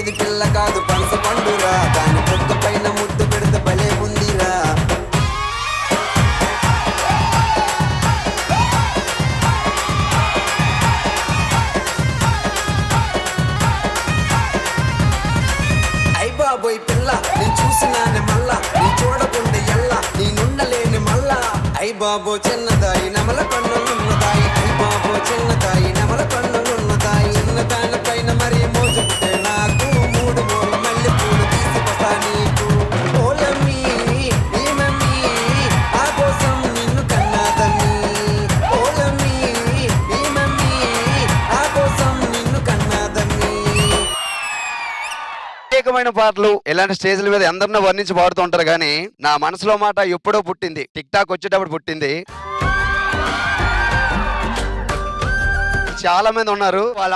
ఇది పిల్ల కాదు పనస పండురా, దాని పొక్క పైన ముద్దు పెడితే భలే ఉందిరా. అయ్ బాబోయ్ పిల్ల నీ చూసినానే మళ్ళా, నీ చూడకుండా ఎల్లా నీ నుండలేని మళ్ళా. అయ్ బాబో చిన్నదాయి నెమల కన్నులున్నదాయి, అయ్ బాబో చిన్నదాయి నెమల కన్నులున్నదాయి. చిన్నదాని పైన మరి మోజుంటే నాకు, మూడు మూల మళ్ళీ పూలు తీసుకొస్తా నీకు. ఓలమ్మీ ఈ మమ్మీ ఆ కోసం నిన్ను కన్నాదమ్మీ, ఓలమ్మీ ఈ మమ్మీ ఆ కోసం నిన్ను కన్నాదమ్మీ. ప్రత్యేకమైన పాటలు ఇలాంటి స్టేజ్ల మీద అందరినీ వర్ణించి పాడుతూ ఉంటారు, కానీ నా మనసులో మాట ఎప్పుడో పుట్టింది, టిక్ టాక్ వచ్చేటప్పుడు పుట్టింది. చాలా మంది ఉన్నారు వాళ్ళ